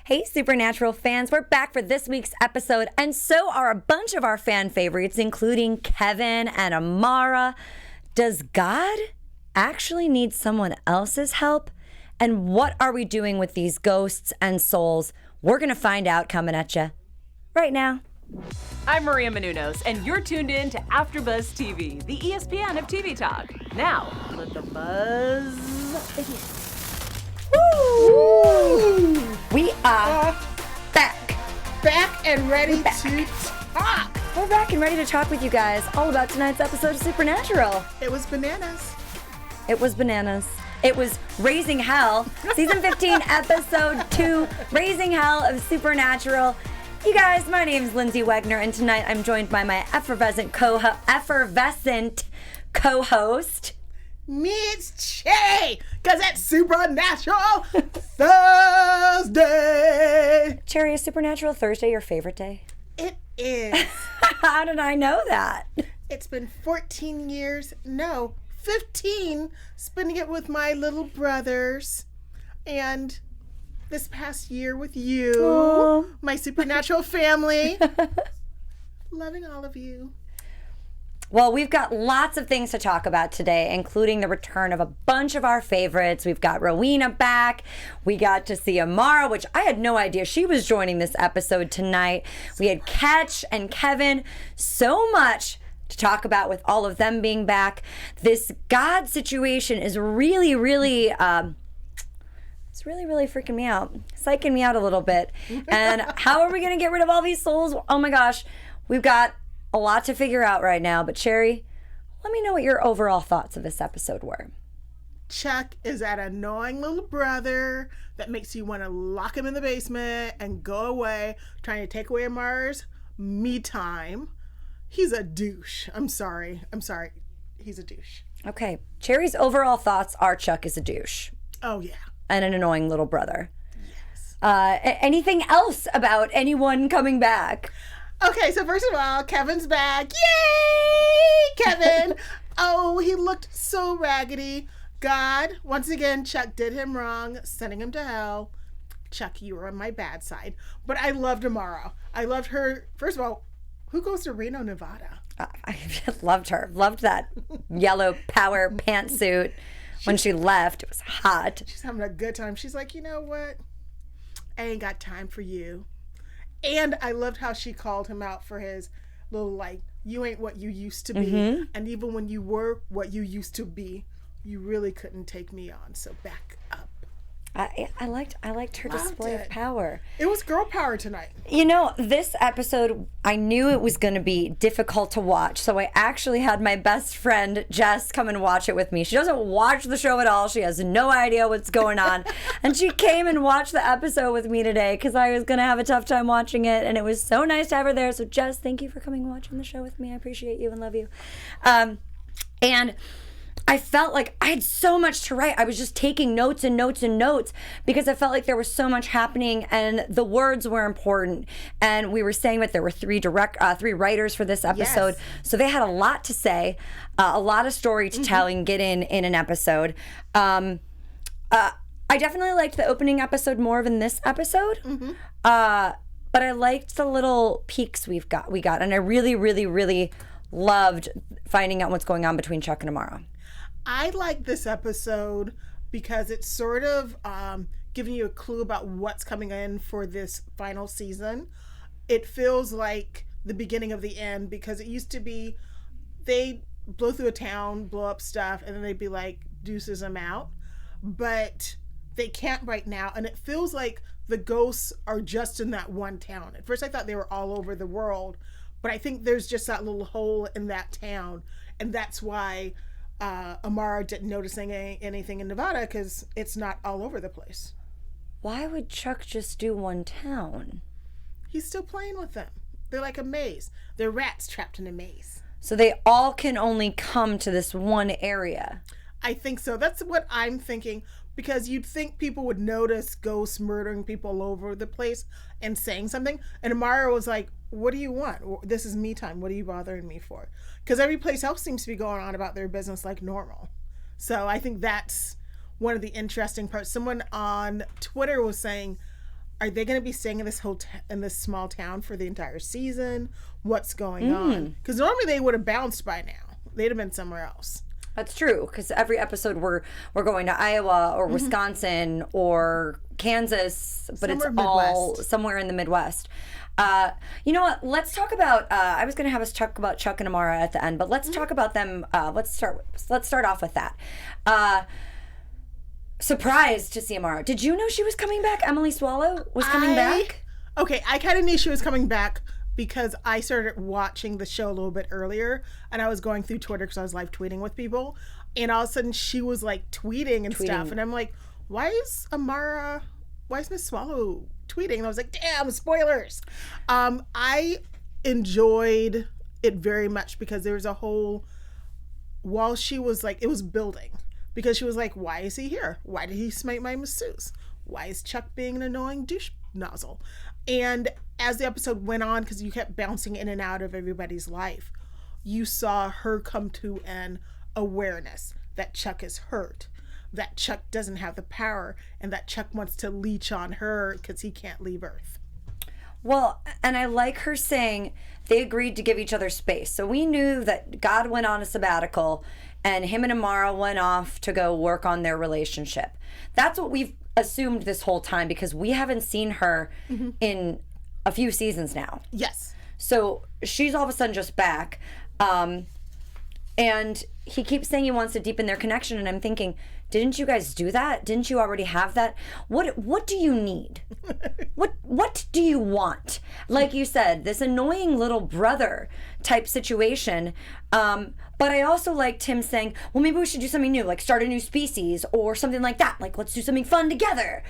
Hey, Supernatural fans, we're back for this week's episode, and so are a bunch of our fan favorites, including Kevin and Amara. Does God actually need someone else's help? And what are we doing with these ghosts and souls? We're going to find out coming at you right now. I'm Maria Menounos, and you're tuned in to AfterBuzz TV, the ESPN of TV talk. Now, let the buzz begin. Woo! We are back. Back and ready to talk. We're back and ready to talk with you guys all about tonight's episode of Supernatural. It was bananas. It was bananas. It was Raising Hell, Season 15, Episode 2, Raising Hell of Supernatural. You guys, my name's Lindsay Wegner, and tonight I'm joined by my effervescent co-host. Me, it's Cherry, because it's Supernatural Thursday. Cherry, is Supernatural Thursday your favorite day? It is. How did I know that? It's been 14 years, no, 15, spending it with my little brothers. And this past year with you, Aww. my Supernatural family. Loving all of you. Well, we've got lots of things to talk about today, including the return of a bunch of our favorites. We've got Rowena back. We got to see Amara, which I had no idea she was joining this episode tonight. We had Ketch and Kevin. So much to talk about with all of them being back. This God situation is really freaking me out. Psyching me out a little bit. And how are we going to get rid of all these souls? Oh my gosh. We've got a lot to figure out right now, but Cherry, let me know what your overall thoughts of this episode were. Chuck is that annoying little brother that makes you want to lock him in the basement and go away, trying to take away Amara's me time. He's a douche. I'm sorry. He's a douche. Okay, Cherry's overall thoughts are Chuck is a douche. Oh, yeah. And an annoying little brother. Yes. Anything else about anyone coming back? Okay, so first of all, Kevin's back. Yay, Kevin. Oh, he looked so raggedy. God, once again, Chuck did him wrong, sending him to hell. Chuck, you were on my bad side. But I loved Amara. I loved her. First of all, who goes to Reno, Nevada? I loved her. Loved that yellow power pantsuit when she left. It was hot. She's having a good time. She's like, you know what? I ain't got time for you. And I loved how she called him out for his little, like, you ain't what you used to be. Mm-hmm. And even when you were what you used to be, you really couldn't take me on. So back up. I liked her display of power. It was girl power tonight. You know, this episode, I knew it was going to be difficult to watch. So I actually had my best friend, Jess, come and watch it with me. She doesn't watch the show at all. She has no idea what's going on. And she came and watched the episode with me today because I was going to have a tough time watching it. And it was so nice to have her there. So Jess, thank you for coming and watching the show with me. I appreciate you and love you. And I felt like I had so much to write. I was just taking notes and notes and notes because I felt like there was so much happening and the words were important. And we were saying that there were three writers for this episode. Yes. So they had a lot to say, a lot of story to tell and get in an episode. I definitely liked the opening episode more than this episode. Mm-hmm. But I liked the little peaks we got. And I really loved finding out what's going on between Chuck and Amara. I like this episode because it's sort of giving you a clue about what's coming in for this final season. It feels like the beginning of the end because it used to be they blow through a town, blow up stuff, and then they'd be like, deuces, I'm out. But they can't right now, and it feels like the ghosts are just in that one town. At first I thought they were all over the world, but I think there's just that little hole in that town, and that's why Amara didn't notice anything in Nevada because it's not all over the place. Why would Chuck just do one town? He's still playing with them. They're like a maze. They're rats trapped in a maze. So they all can only come to this one area. I think so. That's what I'm thinking, because you'd think people would notice ghosts murdering people all over the place and saying something. And Amara was like, what do you want? This is me time. What are you bothering me for? Because every place else seems to be going on about their business like normal. So I think that's one of the interesting parts. Someone on Twitter was saying, are they going to be staying in this in this small town for the entire season? What's going on? Because normally they would have bounced by now. They'd have been somewhere else. That's true, because every episode we're going to Iowa or Wisconsin or Kansas, but it's all somewhere in the Midwest. You know what? Let's talk about. I was going to have us talk about Chuck and Amara at the end, but let's talk about them. Let's start off with that. Surprised to see Amara. Did you know she was coming back? Emily Swallow was coming back? Okay, I kind of knew she was coming back because I started watching the show a little bit earlier, and I was going through Twitter because I was live tweeting with people, and all of a sudden she was like tweeting and stuff, and I'm like, why is Miss Swallow tweeting? And I was like, damn, spoilers. I enjoyed it very much because there was a whole, while she was like, it was building. Because she was like, why is he here? Why did he smite my masseuse? Why is Chuck being an annoying douche nozzle? And as the episode went on, because you kept bouncing in and out of everybody's life, you saw her come to an awareness that Chuck is hurt, that Chuck doesn't have the power, and that Chuck wants to leech on her because he can't leave Earth. Well, and I like her saying they agreed to give each other space. So we knew that God went on a sabbatical and him and Amara went off to go work on their relationship. That's what we've assumed this whole time because we haven't seen her in a few seasons now. Yes. So she's all of a sudden just back. And he keeps saying he wants to deepen their connection. And I'm thinking, didn't you guys do that? Didn't you already have that? What do you need? What do you want? Like you said, this annoying little brother type situation. But I also liked him saying, well, maybe we should do something new, like start a new species or something like that. Like, let's do something fun together.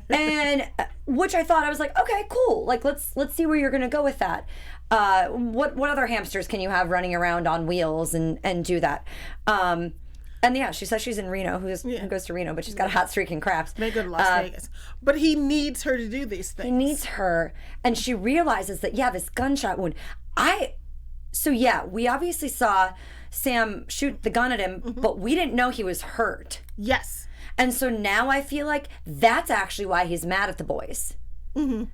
And which I thought, I was like, okay, cool. Like, let's see where you're going to go with that. What other hamsters can you have running around on wheels and do that? And yeah, she says she's in Reno. Who goes to Reno, but she's got a hot streak in craps. They go to Las Vegas. But he needs her to do these things. He needs her. And she realizes that, this gunshot wound. We obviously saw Sam shoot the gun at him, but we didn't know he was hurt. Yes. And so now I feel like that's actually why he's mad at the boys. Mm-hmm.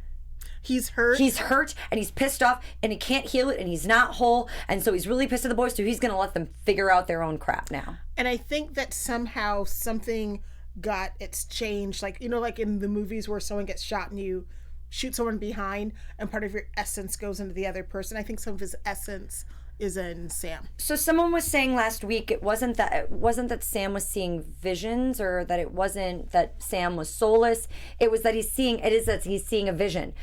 He's hurt. He's hurt and he's pissed off and he can't heal it and he's not whole. And so he's really pissed at the boys. So he's going to let them figure out their own crap now. And I think that somehow something got its changed. Like, like in the movies where someone gets shot and you shoot someone behind and part of your essence goes into the other person. I think some of his essence is in Sam. So someone was saying last week it wasn't that Sam was seeing visions or that it wasn't that Sam was soulless. It was that he's seeing a vision.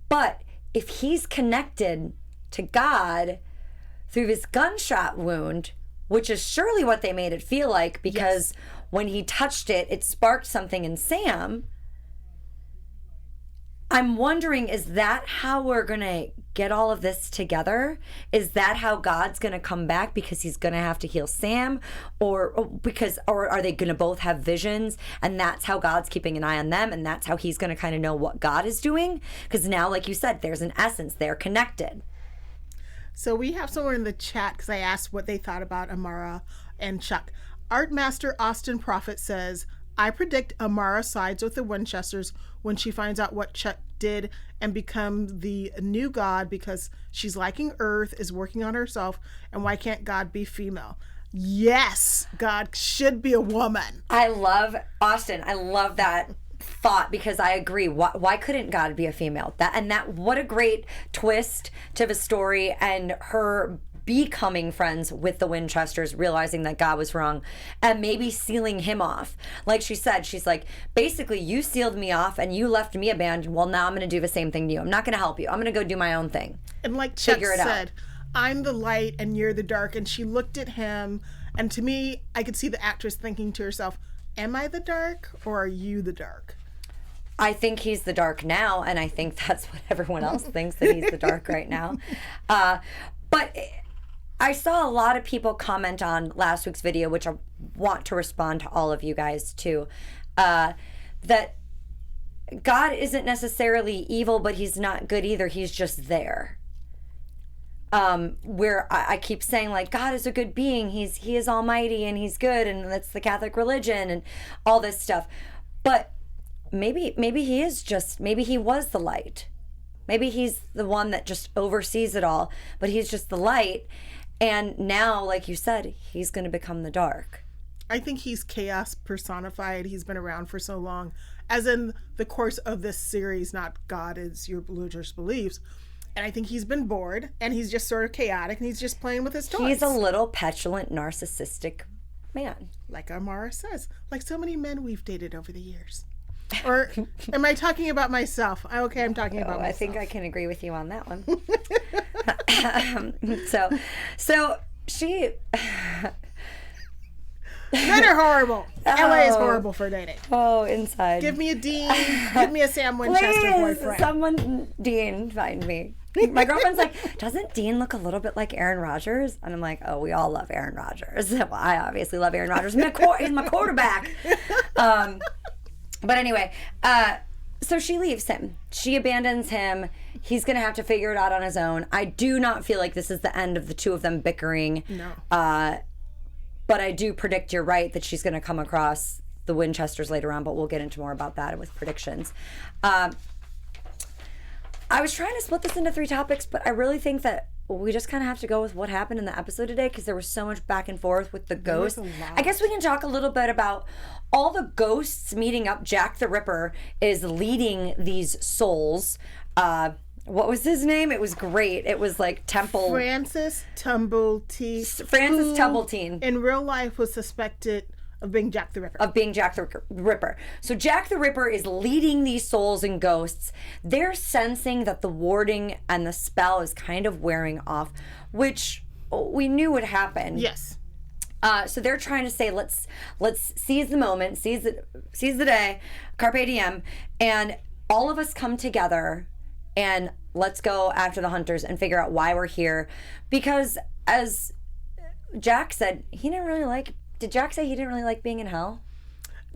But if he's connected to God through this gunshot wound, which is surely what they made it feel like because when he touched it, it sparked something in Sam. I'm wondering, is that how we're going to get all of this together? Is that how God's going to come back because he's going to have to heal Sam? Or are they going to both have visions and that's how God's keeping an eye on them and that's how he's going to kind of know what God is doing? Because now, like you said, there's an essence. They're connected. So we have someone in the chat because I asked what they thought about Amara and Chuck. Art Master Austin Prophet says, I predict Amara sides with the Winchesters when she finds out what Chuck did and become the new God because she's liking Earth, is working on herself, and why can't God be female? Yes, God should be a woman. I love Austin. I love that thought because I agree. Why couldn't God be a female? What a great twist to the story and her becoming friends with the Winchesters, realizing that God was wrong and maybe sealing him off. Like she said, she's like, basically you sealed me off and you left me abandoned. Well, now I'm going to do the same thing to you. I'm not going to help you. I'm going to go do my own thing. And like Chuck said, I'm the light and you're the dark. And she looked at him and to me, I could see the actress thinking to herself, am I the dark or are you the dark? I think he's the dark now, and I think that's what everyone else thinks, that he's the dark right now. But I saw a lot of people comment on last week's video, which I want to respond to all of you guys too, that God isn't necessarily evil, but he's not good either. He's just there. Where I keep saying, like, God is a good being. He is almighty and he's good, and that's the Catholic religion and all this stuff. But maybe he is just, maybe he was the light. Maybe he's the one that just oversees it all, but he's just the light. And now, like you said, he's going to become the dark. I think he's chaos personified. He's been around for so long. As in the course of this series, not God is your religious beliefs. And I think he's been bored, and he's just sort of chaotic, and he's just playing with his toys. He's a little petulant, narcissistic man. Like Amara says, like so many men we've dated over the years. Or am I talking about myself? Okay, I'm talking about myself. I think I can agree with you on that one. So she... Men are horrible. LA is horrible for dating. Oh, inside. Give me a Dean. Give me a Sam Winchester boyfriend. Someone, Dean, find me. My girlfriend's like, doesn't Dean look a little bit like Aaron Rodgers? And I'm like, oh, we all love Aaron Rodgers. Well, I obviously love Aaron Rodgers. He's my quarterback. But anyway, so she leaves him. She abandons him. He's going to have to figure it out on his own. I do not feel like this is the end of the two of them bickering. No. But I do predict you're right that she's going to come across the Winchesters later on, but we'll get into more about that with predictions. I was trying to split this into 3 topics, but I really think that we just kind of have to go with what happened in the episode today because there was so much back and forth with the ghosts. I guess we can talk a little bit about all the ghosts meeting up. Jack the Ripper is leading these souls. What was his name? It was great. It was like Francis Tumblety. Francis Tumblety. In real life was suspected of being Jack the Ripper. So Jack the Ripper is leading these souls and ghosts. They're sensing that the warding and the spell is kind of wearing off, which we knew would happen. Yes. So they're trying to say, let's seize the moment, seize the day, carpe diem, and all of us come together and let's go after the hunters and figure out why we're here. Because as Jack said, did Jack say he didn't really like being in hell?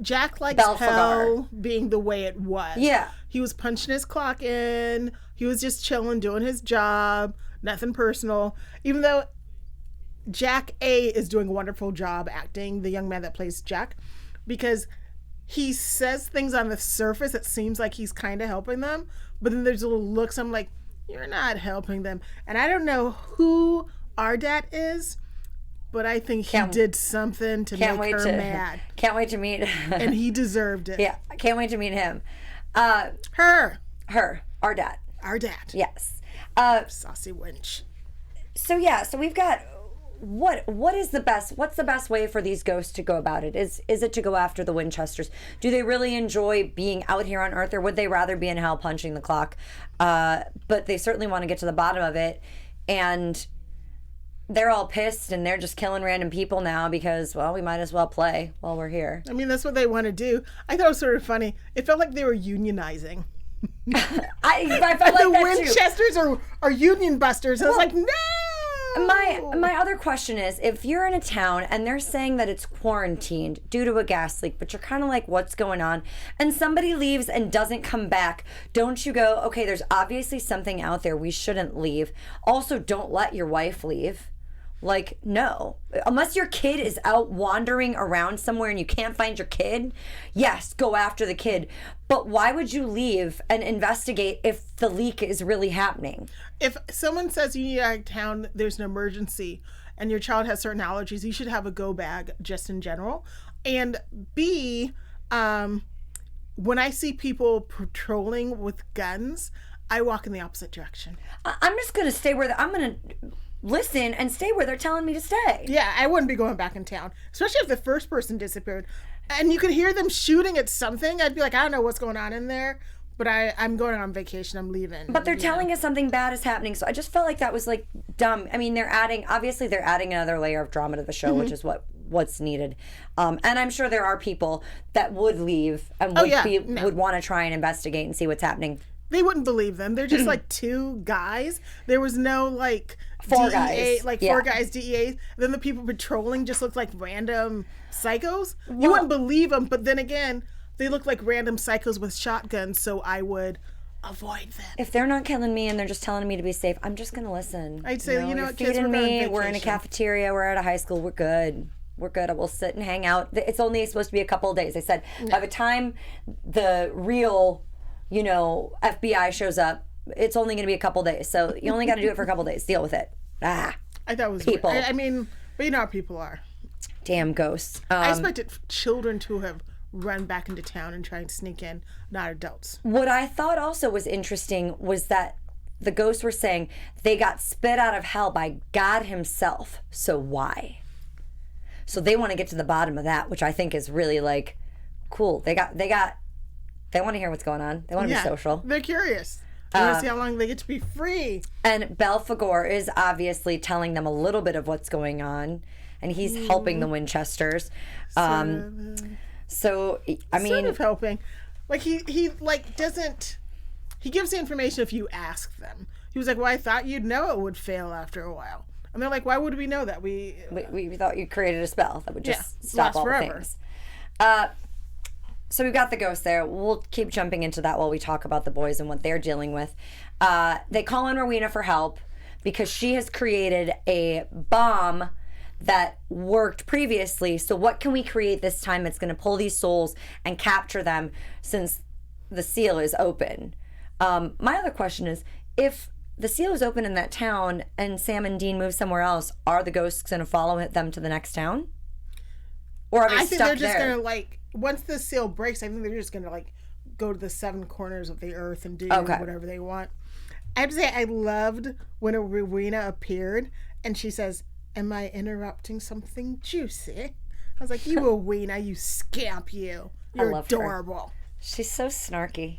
Jack likes hell being the way it was. Yeah. He was punching his clock in. He was just chilling, doing his job. Nothing personal. Even though Jack A is doing a wonderful job acting, the young man that plays Jack, because he says things on the surface that seems like he's kind of helping them, but then there's little looks. I'm like, you're not helping them. And I don't know who Ardat is, but I think he did something to make her mad. Can't wait to meet him. And he deserved it. Yeah, I can't wait to meet him. Her, Ardat. Yes. Saucy wench. So we've got what's the best way for these ghosts to go about it? Is it to go after the Winchesters? Do they really enjoy being out here on Earth, or would they rather be in hell punching the clock? But they certainly want to get to the bottom of it, and they're all pissed and they're just killing random people now because, well, we might as well play while we're here. I mean, that's what they want to do. I thought it was sort of funny. It felt like they were unionizing. I felt like the that Winchesters too. are union busters. I was like, no. My other question is, if you're in a town and they're saying that it's quarantined due to a gas leak, but you're kind of like, what's going on? And somebody leaves and doesn't come back, don't you go, okay, there's obviously something out there. We shouldn't leave. Also, don't let your wife leave. Like, no. Unless your kid is out wandering around somewhere and you can't find your kid, yes, go after the kid. But why would you leave and investigate if the leak is really happening? If someone says you need out of town, there's an emergency, and your child has certain allergies, you should have a go bag just in general. And B, when I see people patrolling with guns, I walk in the opposite direction. I'm just going to stay where I'm going to listen and stay where they're telling me to stay. Yeah, I wouldn't be going back in town, especially if the first person disappeared and you could hear them shooting at something. I'd be like, I don't know what's going on in there, but I'm going on vacation. I'm leaving. But they're telling us something bad is happening, so I just felt like that was like dumb. I mean, they're adding another layer of drama to the show, which is what's needed. And I'm sure there are people that would leave and would want to try and investigate and see what's happening. They wouldn't believe them. They're just like 2 guys. There was no like 4 DEA, guys. like 4 guys, DEA. Then the people patrolling just looked like random psychos. You wouldn't believe them, but then again, they look like random psychos with shotguns, so I would avoid them. If they're not killing me and they're just telling me to be safe, I'm just going to listen. I'd say, you know you're what, kids, feeding we're going on me. vacation. We're in a cafeteria. We're at a high school. We're good. we're good. We'll sit and hang out. It's only supposed to be a couple of days. They said by the time the real, FBI shows up, it's only going to be a couple of days. So you only got to do it for a couple of days. Deal with it. I thought it was people. I mean, but you know how people are. Damn ghosts. I expected children to have run back into town and try to sneak in, not adults. What I thought also was interesting was that the ghosts were saying they got spit out of hell by God himself. So why? So they want to get to the bottom of that, which I think is really like cool. They want to hear what's going on. They want to be social. They're curious. They want to see how long they get to be free. And Belphegor is obviously telling them a little bit of what's going on, and he's helping the Winchesters. So I mean, sort of helping. Like he like doesn't. He gives the information if you ask them. He was like, "Well, I thought you'd know it would fail after a while." And they're like, "Why would we know that? We thought you created a spell that would just stop all forever. the things." So we've got the ghost there. We'll keep jumping into that while we talk about the boys and what they're dealing with. They call in Rowena for help because she has created a bomb that worked previously. So what can we create this time that's going to pull these souls and capture them since the seal is open? My other question is, if the seal is open in that town and Sam and Dean move somewhere else, are the ghosts going to follow them to the next town? Or are they stuck there? I think they're just going to, like, once the seal breaks, I think they're just going to, like, go to the 7 corners of the earth and do whatever they want. I have to say, I loved when Rowena appeared and she says, "Am I interrupting something juicy?" I was like, "You Rowena, you scamp, you. You're adorable." Her. She's so snarky.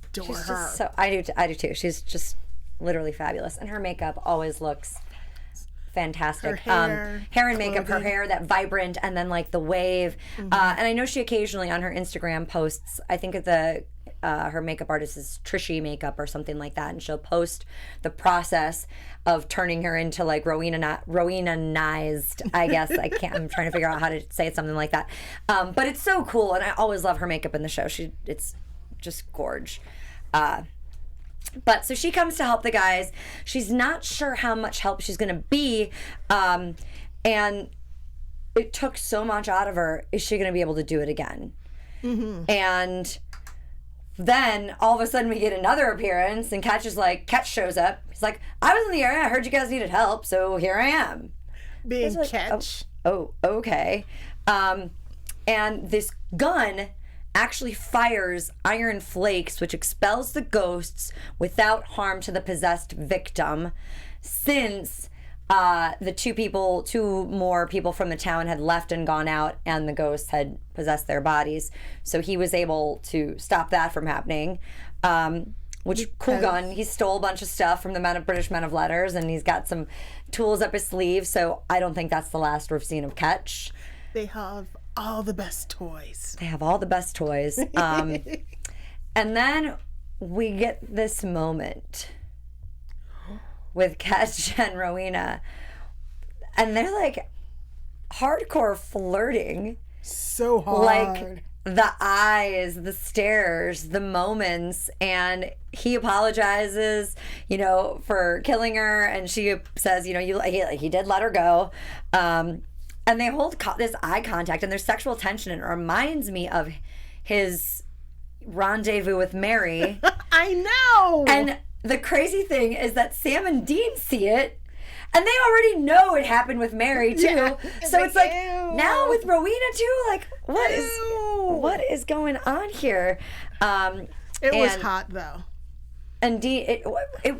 Adore She's her. Just so I do too. She's just literally fabulous, and her makeup always looks fantastic. Her hair and makeup, her hair, that vibrant, and then like the wave. And I know she occasionally on her Instagram posts, I think her makeup artist is Trishy Makeup or something like that, and she'll post the process of turning her into like Rowena-nized, I guess. I'm trying to figure out how to say it, something like that. But it's so cool, and I always love her makeup in the show. It's just gorge. But so she comes to help the guys. She's not sure how much help she's going to be. And it took so much out of her. Is she going to be able to do it again? Mm-hmm. And then all of a sudden we get another appearance and Ketch shows up. He's like, "I was in the area. I heard you guys needed help. So here I am." Being like, Ketch. Oh, okay. And this gun actually fires iron flakes, which expels the ghosts without harm to the possessed victim, since the two more people from the town had left and gone out and the ghosts had possessed their bodies. So he was able to stop that from happening. Cool gun. He stole a bunch of stuff from the British Men of Letters, and he's got some tools up his sleeve, so I don't think that's the last we've seen of Ketch. They have all the best toys. And then we get this moment with Ketch and Rowena, and they're like hardcore flirting. So hard. Like the eyes, the stares, the moments, and he apologizes, for killing her, and she says, he did let her go. And they hold this eye contact, and there's sexual tension, and it reminds me of his rendezvous with Mary. I know! And the crazy thing is that Sam and Dean see it, and they already know it happened with Mary, too. Yeah. So it's like, now with Rowena, too, like, what is going on here? It was hot, though. And Dean, I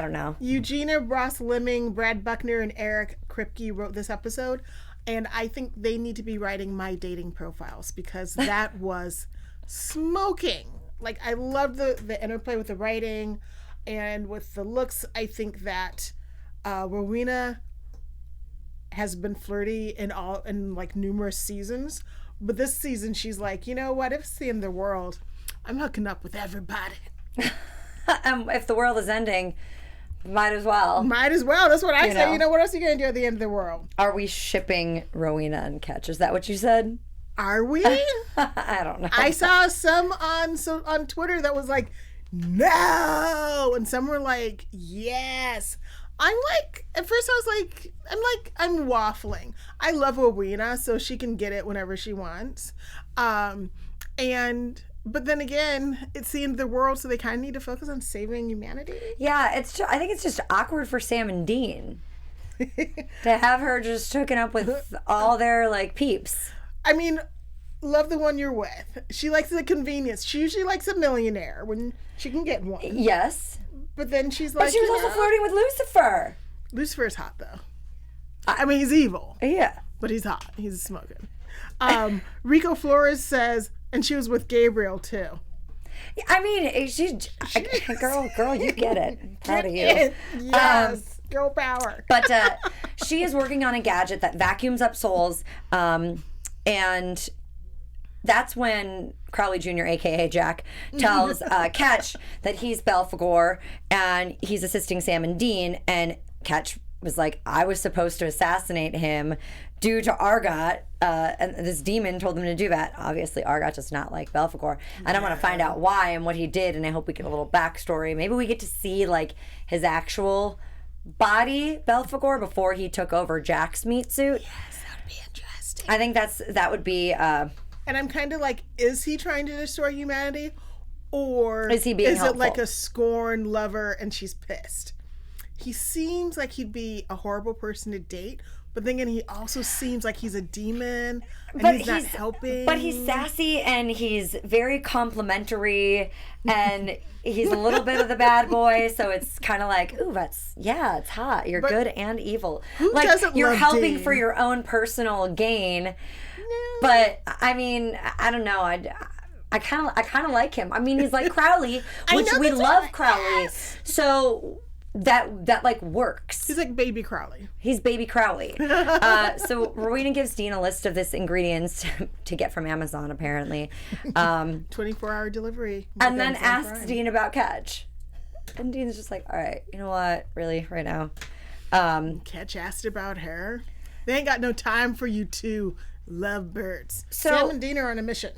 don't know. Eugenia Ross Lemming, Brad Buckner, and Eric Kripke wrote this episode, and I think they need to be writing my dating profiles because that was smoking. Like, I love the interplay with the writing and with the looks. I think that Rowena has been flirty in like numerous seasons, but this season she's like, you know what? If it's the end of the world, I'm hooking up with everybody. If the world is ending, might as well. Might as well. That's what I say. You know, what else are you going to do at the end of the world? Are we shipping Rowena and Ketch? Is that what you said? Are we? I don't know. I saw some on Twitter that was like, no. And some were like, yes. At first I was like, I'm waffling. I love Rowena, so she can get it whenever she wants. But then again, it's the end of the world, so they kind of need to focus on saving humanity. Yeah, I think it's just awkward for Sam and Dean to have her just hooking up with all their, like, peeps. I mean, love the one you're with. She likes the convenience. She usually likes a millionaire when she can get one. Yes. But then she's like... But she was also flirting with Lucifer. Lucifer's hot, though. I mean, he's evil. Yeah. But he's hot. He's smoking. Rico Flores says, and she was with Gabriel, too. I mean, girl, you get it. Proud of you. Yes. Girl power. But she is working on a gadget that vacuums up souls. And that's when Crowley Jr., a.k.a. Jack, tells Ketch that he's Belphegor and he's assisting Sam and Dean. And Ketch was like, I was supposed to assassinate him due to Argot. And this demon told him to do that. Obviously, Argot does not like Belphegor. And I want to find out why and what he did. And I hope we get a little backstory. Maybe we get to see, like, his actual body, Belphegor, before he took over Jack's meat suit. Yes, that would be interesting. I think that would be... and I'm kind of like, is he trying to destroy humanity? Or is he being helpful? It like a scorned lover and she's pissed? He seems like he'd be a horrible person to date, but then again, he also seems like he's a demon and he's not helping. But he's sassy and he's very complimentary and he's a little bit of the bad boy, so it's kind of like, ooh, it's hot. You're good and evil. Who like, doesn't you're love helping Dean? For your own personal gain. No. But I mean, I don't know. I kind of like him. I mean, he's like Crowley, which we love Crowley. Yes. So that like works. He's like baby Crowley. He's baby Crowley. So Rowena gives Dean a list of this ingredients to get from Amazon, apparently. 24-hour delivery. And then asks Dean about Ketch. And Dean's just like, all right, you know what? Really, right now. Ketch asked about her. They ain't got no time for you two lovebirds. So, Sam and Dean are on a mission.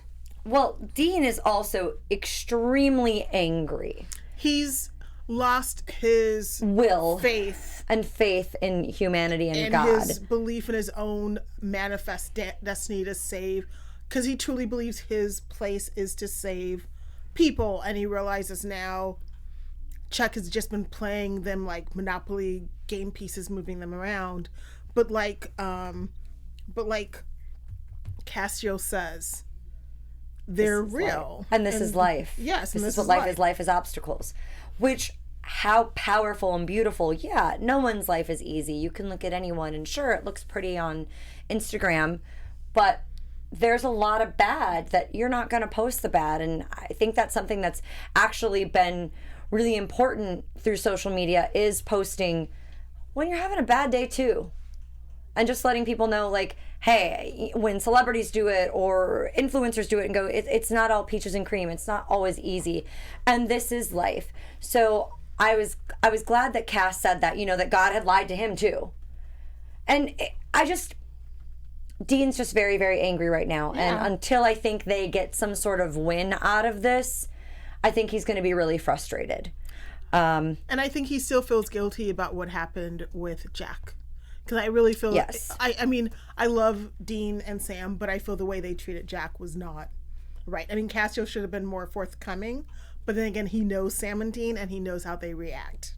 Well, Dean is also extremely angry. He's lost his faith in humanity and God. And his belief in his own manifest destiny to save, because he truly believes his place is to save people, and he realizes now Chuck has just been playing them like Monopoly game pieces, moving them around. But like Cassio says, they're real. And this is life. Yes. This is what life is. Life is obstacles. Which, how powerful and beautiful. Yeah, no one's life is easy. You can look at anyone and sure, it looks pretty on Instagram, but there's a lot of bad that you're not going to post the bad. And I think that's something that's actually been really important through social media, is posting when you're having a bad day too. And just letting people know, like, hey, when celebrities do it or influencers do it and go, it's not all peaches and cream. It's not always easy. And this is life. So I was glad that Cass said that, that God had lied to him too. And Dean's just very, very angry right now. Yeah. And until I think they get some sort of win out of this, I think he's going to be really frustrated. And I think he still feels guilty about what happened with Jack. Because I really feel, yes. I mean, I love Dean and Sam, but I feel the way they treated Jack was not right. I mean, Cassio should have been more forthcoming, but then again, he knows Sam and Dean, and he knows how they react.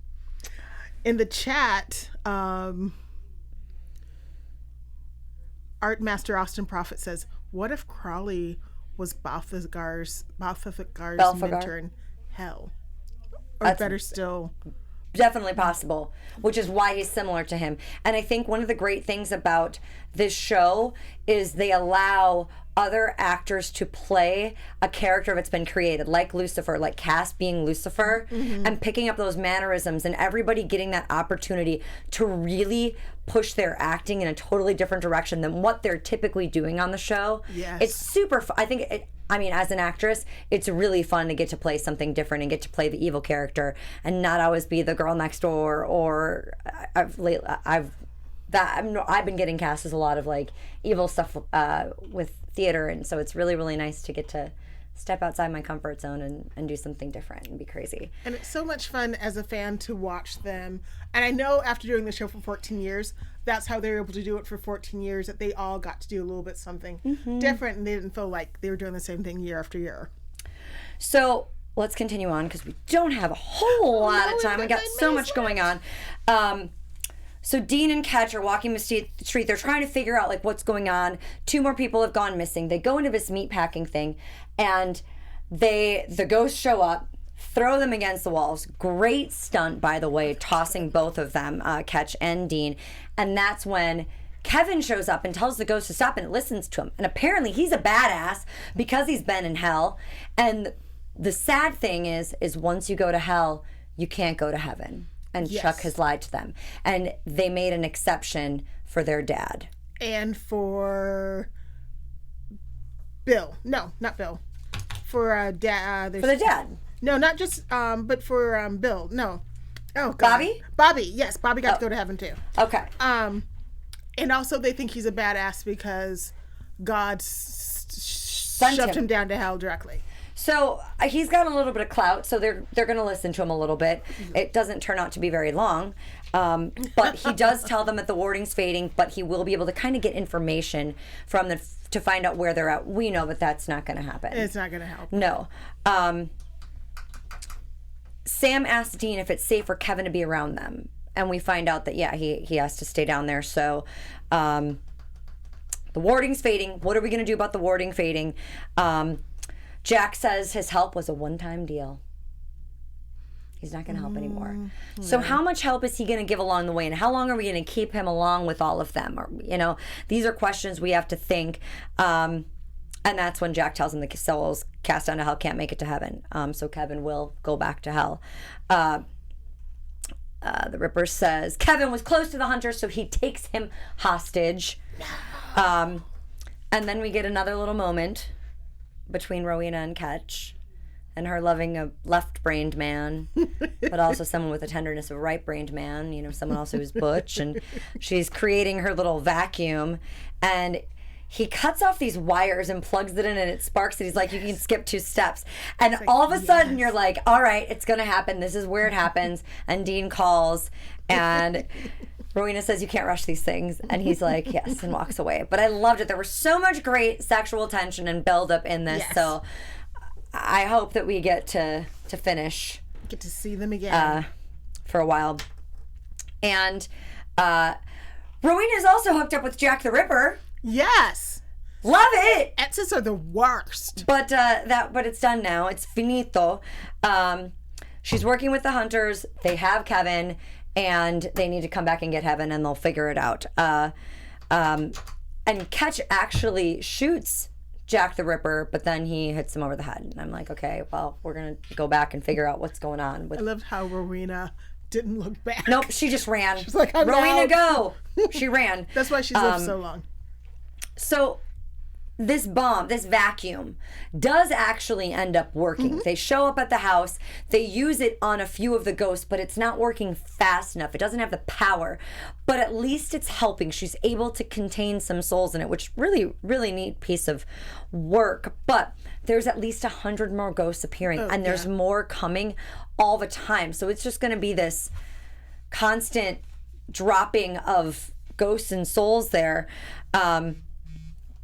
In the chat, Art Master Austin Prophet says, what if Crowley was Balthazar's mentor in hell? Or that's better still... Definitely possible, which is why he's similar to him. And I think one of the great things about this show is they allow other actors to play a character that's been created, like Lucifer, like Cass being Lucifer, and picking up those mannerisms, and everybody getting that opportunity to really push their acting in a totally different direction than what they're typically doing on the show. Yes. It's super fun. I think as an actress, it's really fun to get to play something different and get to play the evil character and not always be the girl next door. Or I've been getting cast as a lot of like evil stuff with theater, and so it's really, really nice to get to step outside my comfort zone and do something different and be crazy. And it's so much fun as a fan to watch them. And I know after doing the show for 14 years, that's how they were able to do it for 14 years, that they all got to do a little bit something different, and they didn't feel like they were doing the same thing year after year. So let's continue on because we don't have a whole lot of time. We got so much going on. So Dean and Ketch are walking the street. They're trying to figure out like what's going on. 2 more people have gone missing. They go into this meatpacking thing, and the ghosts show up, throw them against the walls. Great stunt, by the way, tossing both of them, Ketch and Dean. And that's when Kevin shows up and tells the ghost to stop, and it listens to him. And apparently he's a badass because he's been in hell. And the sad thing is once you go to hell, you can't go to heaven. And Chuck has lied to them. And they made an exception for their dad. And for Bill. No, not Bill. For dad. For the dad. No, not just, but for Bill. No. Oh, God. Bobby? Bobby, yes. Bobby got to go to heaven, too. Okay. And also they think he's a badass because God shoved him down to hell directly. So he's got a little bit of clout, so they're going to listen to him a little bit. It doesn't turn out to be very long, but he does tell them that the warding's fading, but he will be able to kind of get information from them to find out where they're at. We know that that's not going to happen. It's not going to help. No. Sam asks Dean if it's safe for Kevin to be around them, and we find out that, yeah, he has to stay down there. So the warding's fading. What are we going to do about the warding fading? Jack says his help was a one-time deal. He's not going to help anymore. So how much help is he going to give along the way? And how long are we going to keep him along with all of them? Or, these are questions we have to think. And that's when Jack tells him the souls cast down to hell can't make it to heaven. So Kevin will go back to hell. The Ripper says Kevin was close to the hunter, so he takes him hostage. And then we get another little moment between Rowena and Ketch, and her loving a left-brained man, but also someone with the tenderness of a right-brained man, someone also who's butch, and she's creating her little vacuum, and he cuts off these wires and plugs it in, and it sparks, and he's like, you can skip 2 steps. And all of a sudden, you're like, all right, it's going to happen. This is where it happens. And Dean calls, and Rowena says, you can't rush these things. And he's like, yes, and walks away. But I loved it. There was so much great sexual tension and buildup in this. Yes. So I hope that we get to finish. Get to see them again. For a while. And Rowena's also hooked up with Jack the Ripper. Yes. Love it. Exes are the worst. But it's done now. It's finito. She's working with the hunters. They have Kevin. And they need to come back and get heaven, and they'll figure it out. And Ketch actually shoots Jack the Ripper, but then he hits him over the head. And I'm like, okay, well, we're going to go back and figure out what's going on. I loved how Rowena didn't look back. Nope, she just ran. She's like, I'm Rowena, out. go! She ran. That's why she's lived so long. So this bomb, this vacuum, does actually end up working. They show up at the house. They use it on a few of the ghosts, but it's not working fast enough. It doesn't have the power, but at least it's helping. She's able to contain some souls in it, which really, really neat piece of work. But there's at least 100 more ghosts appearing, and there's more coming all the time. So it's just going to be this constant dropping of ghosts and souls there.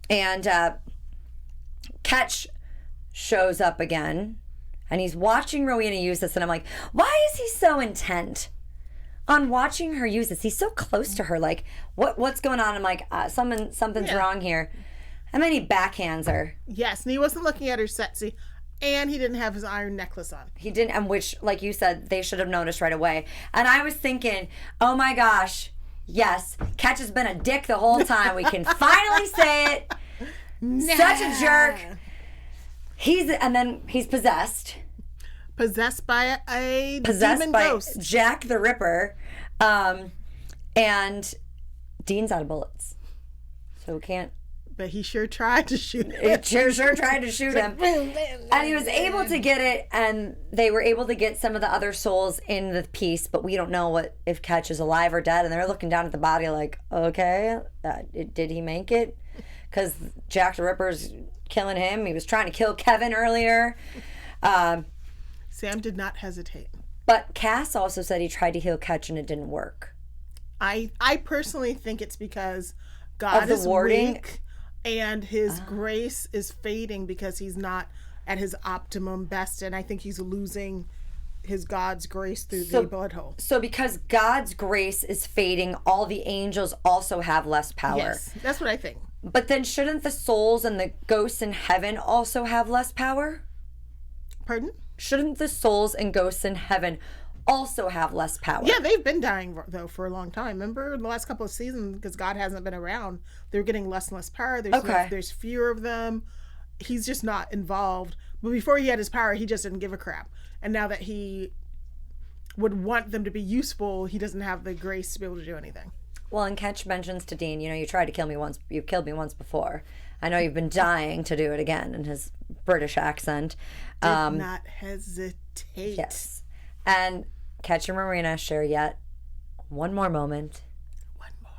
And Ketch shows up again, and he's watching Rowena use this, and I'm like, why is he so intent on watching her use this? He's so close to her. Like, what's going on? I'm like, something's wrong here. And then he backhands her. Yes, and he wasn't looking at her sexy, and he didn't have his iron necklace on. He didn't, and which, like you said, they should have noticed right away. And I was thinking, oh my gosh, yes, Ketch has been a dick the whole time. We can finally say it. Such a jerk. And then he's possessed. Possessed by a demon ghost. Jack the Ripper. And Dean's out of bullets. So can't. But he sure tried to shoot him. He sure tried to shoot him. And he was able to get it, and they were able to get some of the other souls in the piece, but we don't know if Ketch is alive or dead. And they're looking down at the body like, okay, did he make it? Because Jack the Ripper's killing him. He was trying to kill Kevin earlier. Sam did not hesitate. But Cass also said he tried to heal Ketch and it didn't work. I personally think it's because God is weak and his grace is fading because he's not at his optimum best, and I think he's losing his God's grace through the blood hole. So because God's grace is fading, all the angels also have less power. Yes, that's what I think. But then shouldn't the souls and the ghosts in heaven also have less power? Pardon? Shouldn't the souls and ghosts in heaven also have less power? Yeah, they've been dying though for a long time. Remember in the last couple of seasons, because God hasn't been around, they're getting less and less power. There's fewer of them. He's just not involved. But before he had his power, he just didn't give a crap. And now that he would want them to be useful, he doesn't have the grace to be able to do anything. Well, and Ketch mentions to Dean, you tried to kill me once. You killed me once before. I know you've been dying to do it again, in his British accent. Did not hesitate. Yes. And Ketch and Rowena share yet one more moment. One more.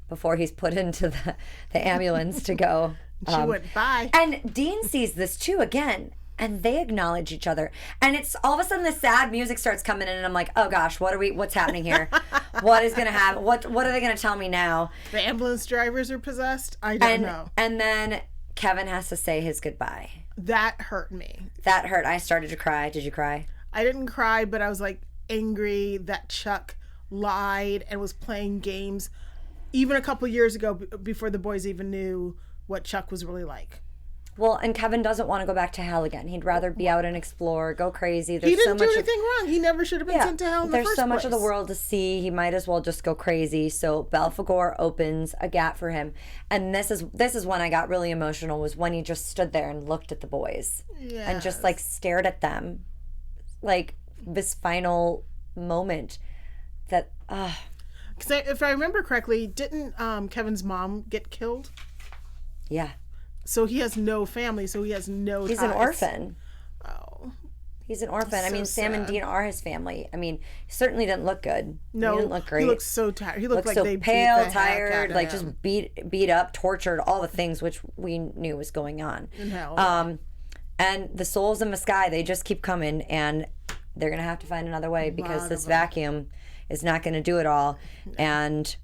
Before he's put into the ambulance to go. She went bye. And Dean sees this too again. And they acknowledge each other. And it's all of a sudden the sad music starts coming in and I'm like, oh gosh, what's happening here? What is gonna happen? What are they gonna tell me now? The ambulance drivers are possessed? I don't know. And then Kevin has to say his goodbye. That hurt me. That hurt. I started to cry. Did you cry? I didn't cry, but I was like angry that Chuck lied and was playing games even a couple years ago before the boys even knew what Chuck was really like. Well, and Kevin doesn't want to go back to hell again. He'd rather be out and explore, go crazy. He didn't do anything wrong. He never should have been sent to hell in the first place. There's so much of the world to see. He might as well just go crazy. So Belphegor opens a gap for him. And this is when I got really emotional, was when he just stood there and looked at the boys. Yes. And just like stared at them. Like this final moment that, Because if I remember correctly, didn't Kevin's mom get killed? Yeah. So he has no family, so he has no He's ties. an orphan. Oh. He's an orphan. So I mean, Sam and Dean are his family. I mean, he certainly didn't look good. No. He didn't look great. He looks so tired. He looked like so they pale, beat the tired, heck out of like him. just beat up, tortured, all the things which we knew was going on. In hell. And the souls in the sky, they just keep coming, and they're going to have to find another way because this vacuum is not going to do it all. And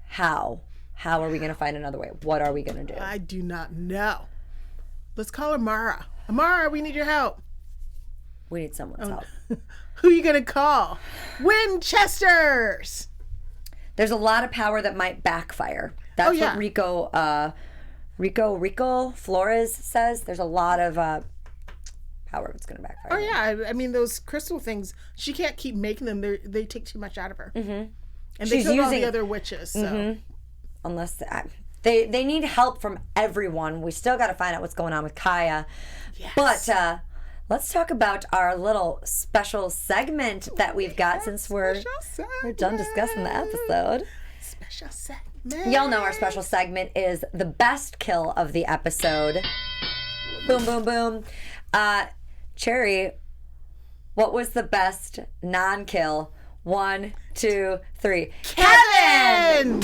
how? How are we going to find another way? What are we going to do? I do not know. Let's call Amara. Amara, we need your help. We need someone's help. Who are you going to call? Winchesters! There's a lot of power that might backfire. That's what Rico Flores says. There's a lot of power that's going to backfire. Oh, yeah. I mean, those crystal things, she can't keep making them. They take too much out of her. Mm-hmm. And they killed all the other witches, so... Mm-hmm. Unless... They need help from everyone. We still got to find out what's going on with Kaya. Yes. But let's talk about our little special segment that we've got since we're done discussing the episode. Special segment. Y'all know our special segment is the best kill of the episode. Boom, boom, boom. Cherry, what was the best non-kill? 1, 2, 3. Kevin!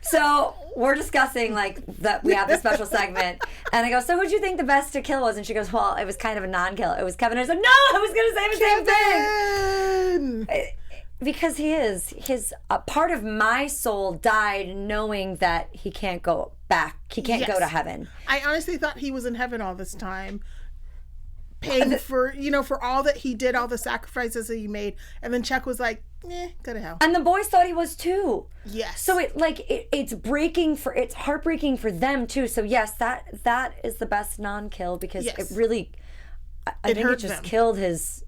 So we're discussing like that we have the special segment, and I go, so who'd you think the best to kill was? And she goes, well, it was kind of a non-kill. It was Kevin. I said, no, I was going to say the same thing. Because his part of my soul died knowing that he can't go back. He can't go to heaven. I honestly thought he was in heaven all this time, paying for all that he did, all the sacrifices that he made, and then Chuck was like, go to hell. And the boys thought he was too. Yes. So it's heartbreaking for them too. So yes, that is the best non-kill because it really, I think it just killed his.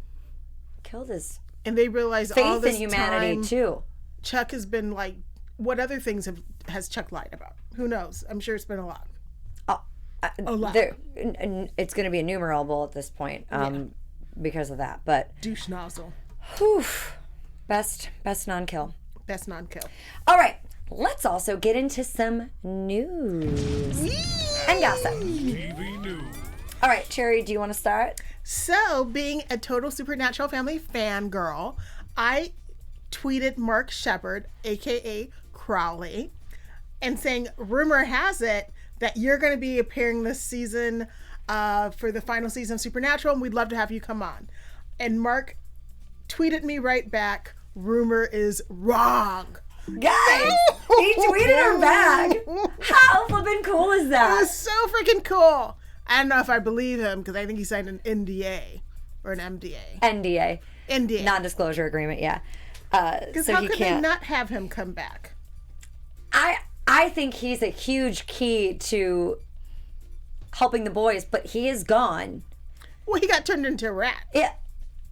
And they realized faith all this in humanity time, too. Chuck has been like, what other things has Chuck lied about? Who knows? I'm sure it's been a lot. A lot. It's going to be innumerable at this point because of that. But douche nozzle. Whew. Best non-kill. Best non-kill. All right. Let's also get into some news and gossip. TV news. All right, Cherry, do you want to start? So, being a total Supernatural Family fangirl, I tweeted Mark Shepard, a.k.a. Crowley, and saying, rumor has it that you're going to be appearing this season for the final season of Supernatural, and we'd love to have you come on. And Mark tweeted me right back, rumor is wrong. Guys, he tweeted her back. How flippin' cool is It that? was so freaking cool. I don't know if I believe him because I think he signed an NDA or an MDA. NDA. Non-disclosure agreement, yeah. Because So how he could can't. they not have him come back? I think he's a huge key to helping the boys, but he is gone. Well, he got turned into a rat. Yeah.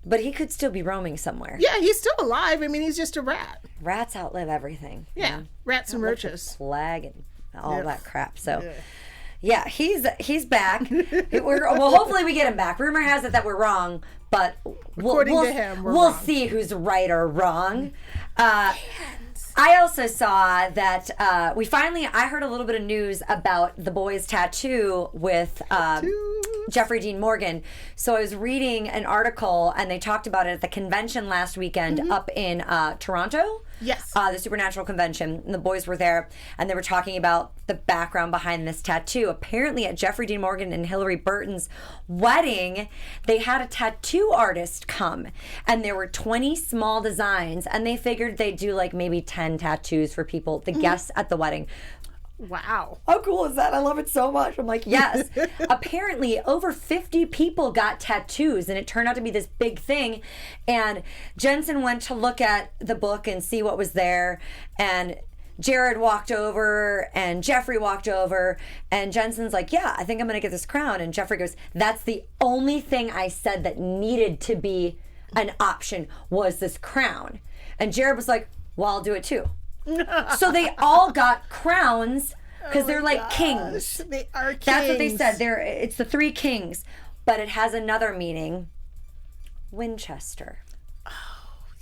But he could still be roaming somewhere. Yeah, he's still alive. I mean, he's just a rat. Rats outlive everything. Yeah, rats and roaches. Plague and all Yeah. that crap. So, Yeah. yeah, he's back. Well, hopefully we get him back. Rumor has it that we're wrong, but According to him, we're we'll wrong. see who's right or wrong. I also saw that I heard a little bit of news about the boys' tattoo with Jeffrey Dean Morgan. So I was reading an article, and they talked about it at the convention last weekend up in Toronto. Yes. The Supernatural convention. And the boys were there, and they were talking about the background behind this tattoo. Apparently, at Jeffrey Dean Morgan and Hillary Burton's wedding, they had a tattoo artist come, and there were 20 small designs, and they figured they'd do like maybe 10 tattoos for people, the guests at the wedding. Wow. How cool is that? I love it so much. I'm like, yes. Apparently, over 50 people got tattoos, and it turned out to be this big thing. And Jensen went to look at the book and see what was there. And Jared walked over, and Jeffrey walked over, and Jensen's like, yeah, I think I'm going to get this crown. And Jeffrey goes, that's the only thing I said that needed to be an option was this crown. And Jared was like, well, I'll do it too. So they all got crowns because they're like kings. They are kings. That's what they said. It's the three kings, but it has another meaning. Winchester.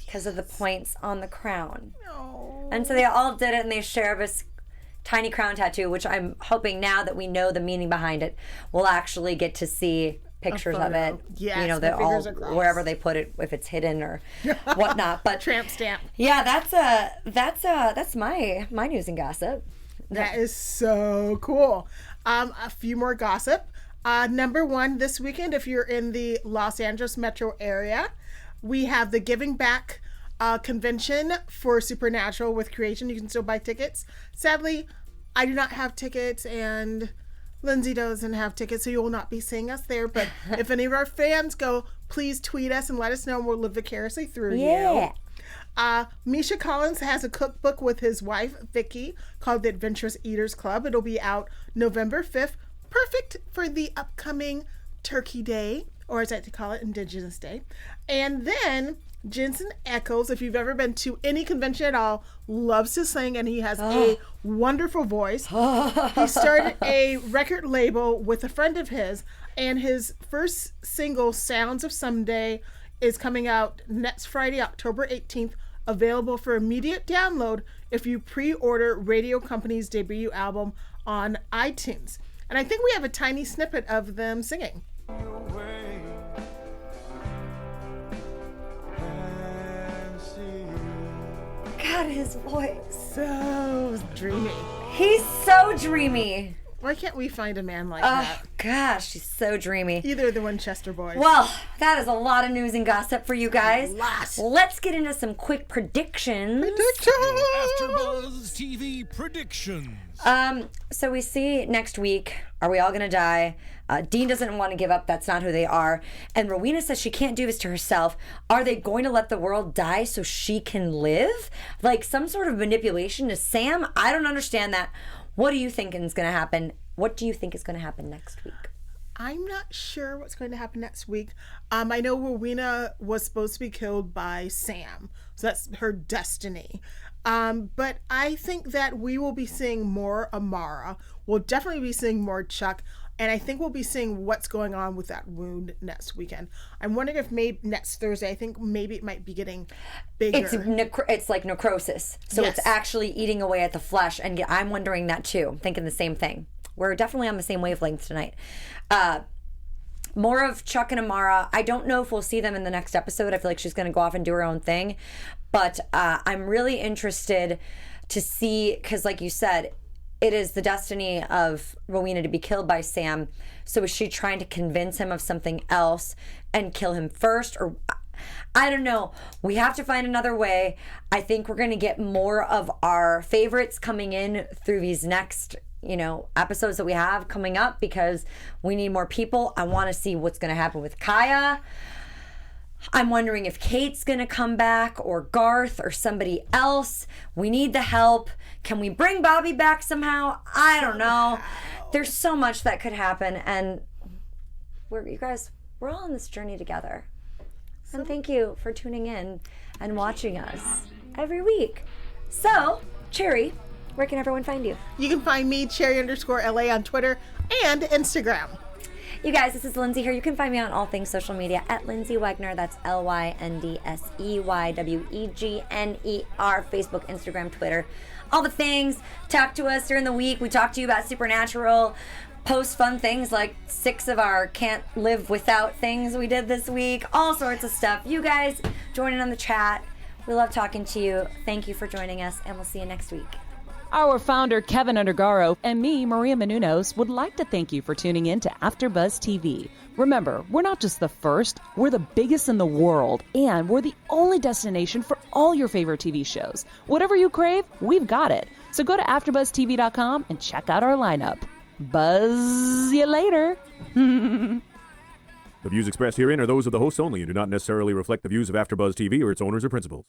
Because of the points on the crown. Oh. And so they all did it, and they share this tiny crown tattoo, which I'm hoping now that we know the meaning behind it, we'll actually get to see pictures of it. Yes, you know, my fingers are all crossed. wherever they put it, if it's hidden or whatnot. But Tramp stamp. yeah, that's my news and gossip. That is so cool. A few more gossip. Number one, this weekend, if you're in the Los Angeles metro area, we have the Giving Back convention for Supernatural with Creation. You can still buy tickets. Sadly, I do not have tickets, and Lindsay doesn't have tickets, so you will not be seeing us there. But if any of our fans go, please tweet us and let us know, and we'll live vicariously through you. Misha Collins has a cookbook with his wife, Vicky, called The Adventurous Eaters Club. It'll be out November 5th. Perfect for the upcoming Turkey Day, or as I like to call it, Indigenous Day. And then Jensen Ackles, if you've ever been to any convention at all, loves to sing, and he has a wonderful voice. He started a record label with a friend of his, and his first single, Sounds of Someday, is coming out next Friday, October 18th, available for immediate download if you pre-order Radio Company's debut album on iTunes. And I think we have a tiny snippet of them singing. God, his voice. So dreamy. He's so dreamy. Why can't we find a man like Oh, that? gosh, he's so dreamy. Either of the Winchester boys. Well, that is a lot of news and gossip for you guys. A lot. Let's get into some quick predictions. AfterBuzz TV predictions. So we see next week, are we all going to die? Dean doesn't want to give up. That's not who they are. And Rowena says she can't do this to herself. Are they going to let the world die so she can live? Like some sort of manipulation to Sam? I don't understand that. What do you think is going to happen? What do you think is going to happen next week? I'm not sure what's going to happen next week. I know Rowena was supposed to be killed by Sam. So that's her destiny. But I think that we will be seeing more Amara. We'll definitely be seeing more Chuck. And I think we'll be seeing what's going on with that wound next weekend. I'm wondering if maybe next Thursday, I think maybe it might be getting bigger. It's like necrosis. So Yes. it's actually eating away at the flesh. And I'm wondering that too. I'm thinking the same thing. We're definitely on the same wavelength tonight. More of Chuck and Amara. I don't know if we'll see them in the next episode. I feel like she's going to go off and do her own thing. But I'm really interested to see, because like you said, it is the destiny of Rowena to be killed by Sam. So is she trying to convince him of something else and kill him first? Or I don't know. We have to find another way. I think we're going to get more of our favorites coming in through these next, episodes that we have coming up, because we need more people. I want to see what's going to happen with Kaya. I'm wondering if Kate's going to come back, or Garth, or somebody else. We need the help. Can we bring Bobby back somehow? I don't know. There's so much that could happen, and we're all on this journey together. And thank you for tuning in and watching us every week. So, Cherry, where can everyone find you? You can find me, Cherry_LA, on Twitter and Instagram. You guys, this is Lindsay here. You can find me on all things social media at Lindsay Wegner. That's LYNDSEYWEGNER. Facebook, Instagram, Twitter. All the things. Talk to us during the week. We talk to you about Supernatural. Post fun things like 6 of our can't live without things we did this week. All sorts of stuff. You guys join in on the chat. We love talking to you. Thank you for joining us, and we'll see you next week. Our founder, Kevin Undergaro, and me, Maria Menounos, would like to thank you for tuning in to AfterBuzz TV. Remember, we're not just the first, we're the biggest in the world, and we're the only destination for all your favorite TV shows. Whatever you crave, we've got it. So go to AfterBuzzTV.com and check out our lineup. Buzz you later. The views expressed herein are those of the hosts only and do not necessarily reflect the views of AfterBuzz TV or its owners or principals.